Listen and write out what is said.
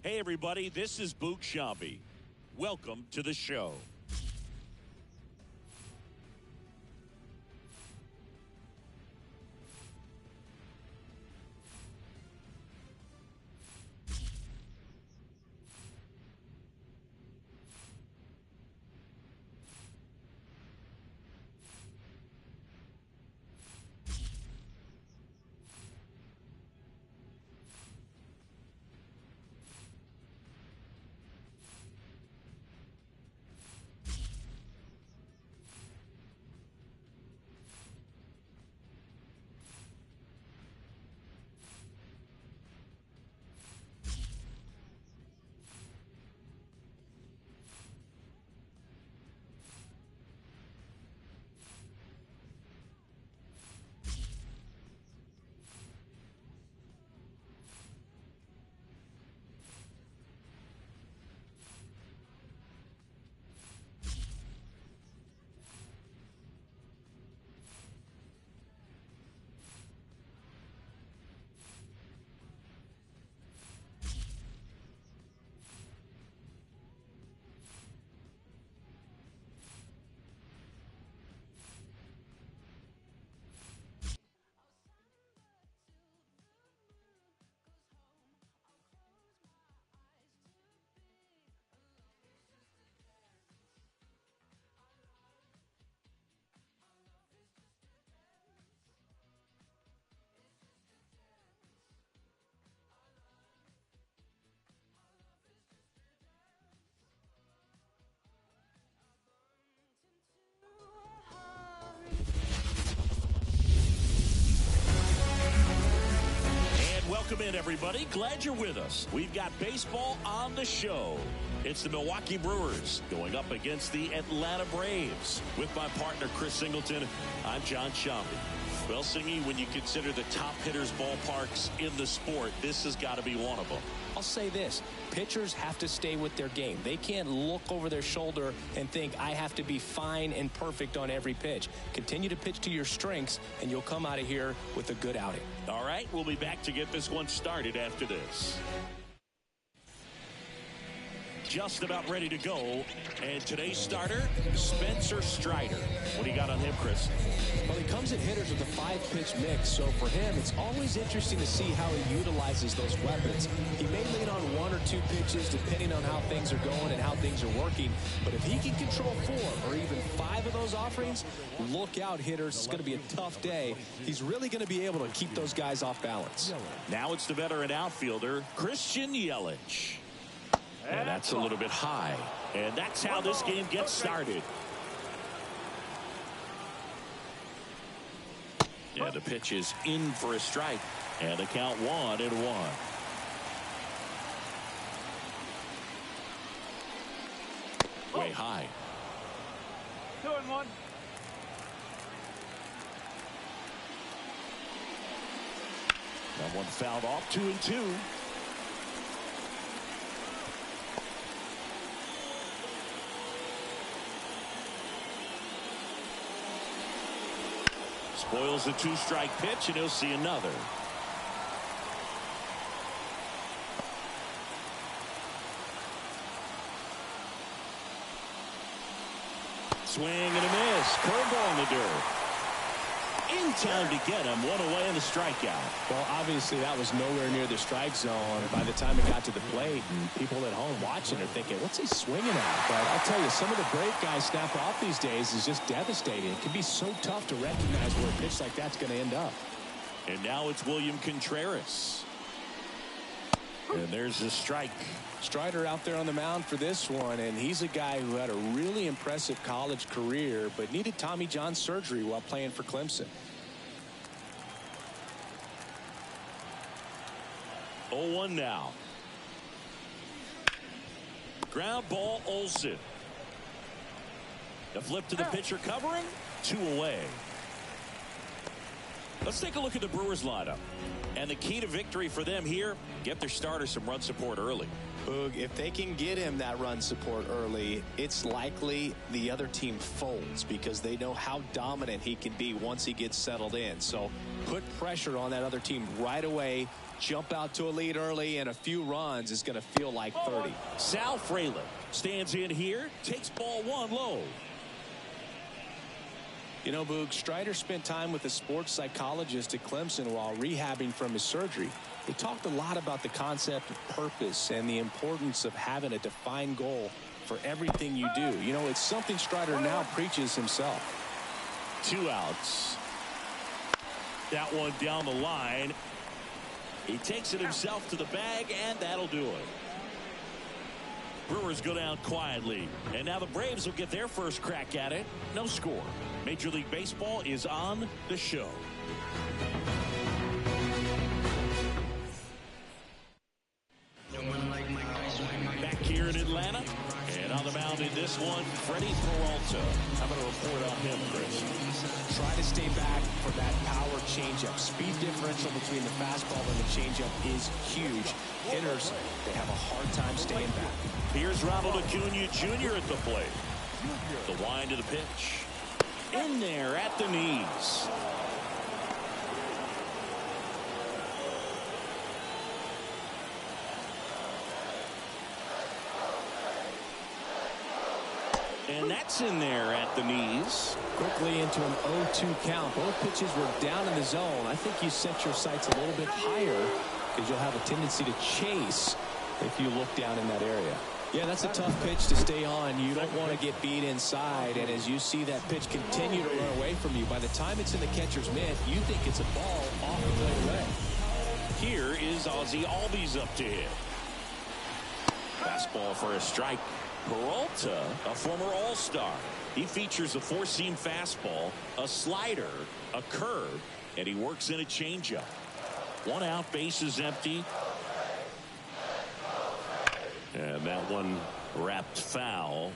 Hey, everybody, this is Boog Shambi. Welcome to the show. Welcome in, everybody. Glad you're with us. We've got baseball on the show. It's the Milwaukee Brewers going up against the Atlanta Braves. With my partner, Chris Singleton, I'm John Shambi. Well, Singy, when you consider the top hitters' ballparks in the sport, this has got to be one of them. I'll say this. Pitchers have to stay with their game. They can't look over their shoulder and think, I have to be fine and perfect on every pitch. Continue to pitch to your strengths, and you'll come out of here with a good outing. All right, we'll be back to get this one started after this. Just about ready to go. And today's starter, Spencer Strider. What do you got on him, Chris? Well, he comes at hitters with a 5-pitch mix, so for him, it's always interesting to see how he utilizes those weapons. He may lean on 1 or 2 pitches depending on how things are going and how things are working, but if he can control 4 or even 5 of those offerings, look out, hitters. It's going to be a tough day. He's really going to be able to keep those guys off balance. Now it's the veteran outfielder, Christian Yelich. And that's a little bit high. And that's how this game gets started. And the pitch is in for a strike. And the count 1-1. Way high. 2-1. That one fouled off. 2-2. Spoils the 2-strike pitch, and he'll see another. Swing and a miss. Curveball in the dirt. In time to get him. One away in the strikeout. Well, obviously that was nowhere near the strike zone by the time it got to the plate, and people at home watching are thinking, what's he swinging at? But I'll tell you, some of the break guys snap off these days is just devastating. It can be so tough to recognize where a pitch like that's going to end up. And now it's William Contreras. And there's the strike. Strider out there on the mound for this one, and he's a guy who had a really impressive college career but needed Tommy John surgery while playing for Clemson. 0-1 now. Ground ball, Olsen. The flip to the pitcher covering. 2 away. Let's take a look at the Brewers lineup. And the key to victory for them here, get their starter some run support early. Boog, if they can get him that run support early, it's likely the other team folds because they know how dominant he can be once he gets settled in. So put pressure on that other team right away. Jump out to a lead early, and a few runs is going to feel like 30. Sal Frelick stands in here, takes ball 1 low. You know, Boog, Strider spent time with a sports psychologist at Clemson while rehabbing from his surgery. They talked a lot about the concept of purpose and the importance of having a defined goal for everything you do. You know, it's something Strider now preaches himself. 2 outs. That one down the line. He takes it himself to the bag, and that'll do it. Brewers go down quietly, and now the Braves will get their first crack at it. No score. Major League Baseball is on the show. Back here in Atlanta, and on the mound in this one, Freddie Peralta. How about a report on him, Chris? Try to stay back for that power changeup. Speed differential between the fastball and the changeup is huge. Hitters, they have a hard time staying back. Here's Ronald Acuna Jr. at the plate. The wind of the pitch. In there at the knees. And that's in there at the knees. Quickly into an 0-2 count. Both pitches were down in the zone. I think you set your sights a little bit higher because you'll have a tendency to chase if you look down in that area. Yeah, that's a tough pitch to stay on. You don't want to get beat inside, and as you see that pitch continue to run away from you, by the time it's in the catcher's mitt, you think it's a ball off the plate away. Here is Ozzie Albies up to hit. Fastball for a strike. Peralta, a former All-Star. He features a 4-seam fastball, a slider, a curve, and he works in a changeup. 1 out, bases empty. And that one wrapped foul.